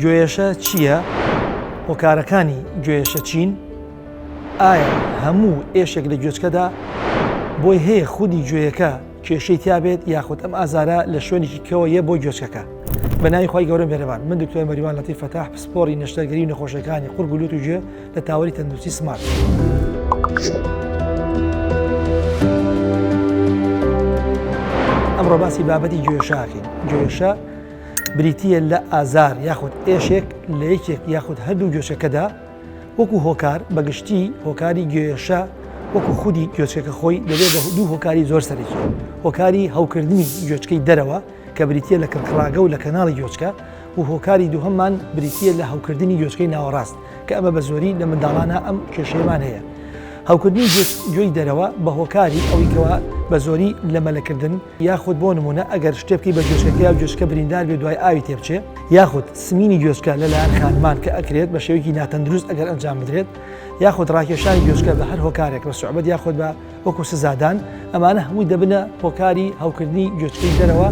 گوێشە چییە؟ هۆکارەکانی گوێشە چین؟ ئایا هەموو ئێشێک لە گوێچکەدا بۆی هەیە خودی گوێیەکە کێشەی تیابێت یاخود ئەم ئازارە لە شوێنێکی کەوە یە بۆ گوێچکەکە. بەناوی خۆی گەورە مێرەبان، من دکتۆر مەریوان لەتیف فەتاح پسپۆڕی نەشتەرگەری و نەخۆشیەکانی قورگ و لوت و گوێ لە تاوەری تەندروستی سمارت. ئەمڕۆ باسی بابەتی گوێشەکەین. گوێشە بریتیە لە ئازار یاخود ئێشێک لە یەکێک یاخود هەردوو گوێچەکەدا وەکو هۆکار بەگشتی هۆکاری گوێشە وەکو خودی گوێچکەکە خۆی دەبێت بە دوو هۆکاری زۆر سەرەکی. هۆکاری هەوکردنی گوێچکەی دەرەوە کە بریتیە لە کڕکڕاگە و لە کەناڵی گوێچکە و هۆکاری دووهەممان بریتیە لە هەوکردنی گوێچکەی ناوەڕاست کە ئەمە بە زۆری لە منداڵانە ئەم کێشەیەمان هەیە. هەوکردنی گوێی دەرەوە بە هۆکاری ئەوەی کەوە بە زۆری لە مەلەکردن یاخود بۆ نمونە ئەگەر شتێکی بە گوێچکەکە یا گوێچکە بریندار بێ دوای ئاوی تێبچێ یاخود سمینی گوێچکە لەلایەن خانمان کە ئەکرێت بە شێوەیەکی ناتەندروست ئەگەر ئەنجام بدرێت یاخود ڕاکێشانی گوێچکە بە هەر هۆکارێک بە سوعبەت یاخود بە وەکو سزادان ئەمانە هەمووی دەبنە هۆکاری هەوکردنی گوێچکەی دەرەوە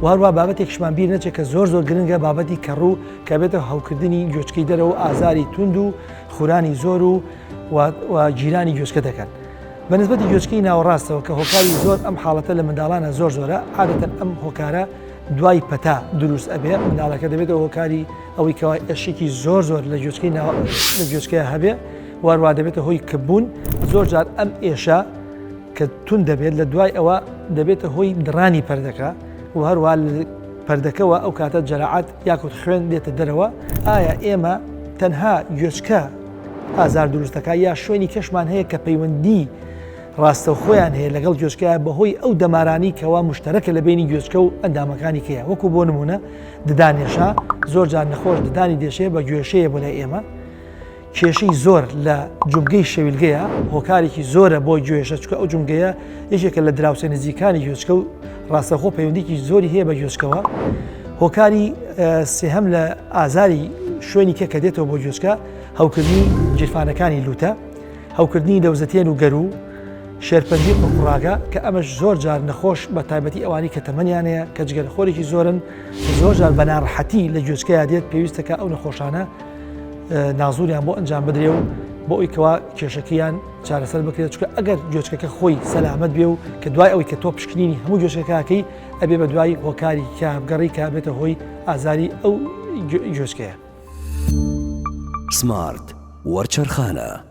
و هەروە بابەتێکشمان بیر نەچێت کە زۆر گرنگە بابەتی کەڕوو کە بێتە هەوکردنی گوێچکەی دەرەوە ئازاری توند و خورانی زۆر و جیرانی گوێچکە دەکەن. بەنسبەتی گوێچکەی ناوەڕاستەوە کە هۆکاری زۆر ئەم حاڵەتە لە منداڵانە زۆرە عادەتەن ئەم هۆکارە دوای پەتا دروست ئەبێ منداڵەکە دەبێتەوە هۆکاری ئەوەی کەوا ئێشێکی زۆر لە گوێچکەیە هەبێ واروا دەبێتە هۆی کەبوون زۆر جار ئەم ئێشە کە تون دەبێت لە دوای ئەوە دەبێتە هۆی دڕانی پەردەکە و هەروە پەردەکەەوە ئەو کاتە جەراعات یاکوت خوێن دێتە دەرەوە. ئایا ئێمە تەنها گوێچکە ئازار دروستەکە یا شوێنی کەشمان هەیە کە پەیوەندی ڕاستە خۆیان هەیە لەگەڵ گوێچکەیە بەهۆی ئەو دەمارانی کەوا مشتەرەکە لە بینی گوێچکە و ئەندامەکانی کەیە وەکو بۆ نمونە ددانێشە زۆر جار نەخۆش ددانی دێشەیە بە گوێشەیە بۆ لای ئێمە کێشەی زۆر لە جومگەی شەویلگەیە هۆکارێکی زۆرە بۆ گوێشە چکە ئەو جومگەیە یەکێکە لە دراوسێ نزیکانی گوێچکە و ڕاستەخۆ پەیوەندیکی زۆری هەیە بە گوێچکەوە. هۆکاری سێهەم لە ئازاری شوێنی کە دێتەوە بۆ گوێچکە هەوکردنی جیرفانەکانی لوتە، هەوکردنی دەوزەتێن و گەرو، شێرپەنجی قوڕاگە کە ئەمەش زۆر جار نەخۆش بە تایبەتی ئەوانی کە تەمەنیانەیە کە جگەرخۆرێکی زۆرن زۆر جار بە ناڕەحەتی لە گوێچکەیە دێت پێویستەکە ئەو نەخۆشانە نازوریان بۆ ئەنجام بدرێ و بۆ ئەویکەوە کێشەکەیان چارەسەر بکرێت چکە ئەگەر گوێچکەکە خۆی سەلامەت بێ و کە دوای ئەوەی کە تۆ پشکنینی هەموو گوێچکەکەکەی ئەبێ بە دوای هۆکاری کابگەڕی کا بێتە هۆی ئازاری ئەو گوێچکەیە. سمارت وەرچەرخانە.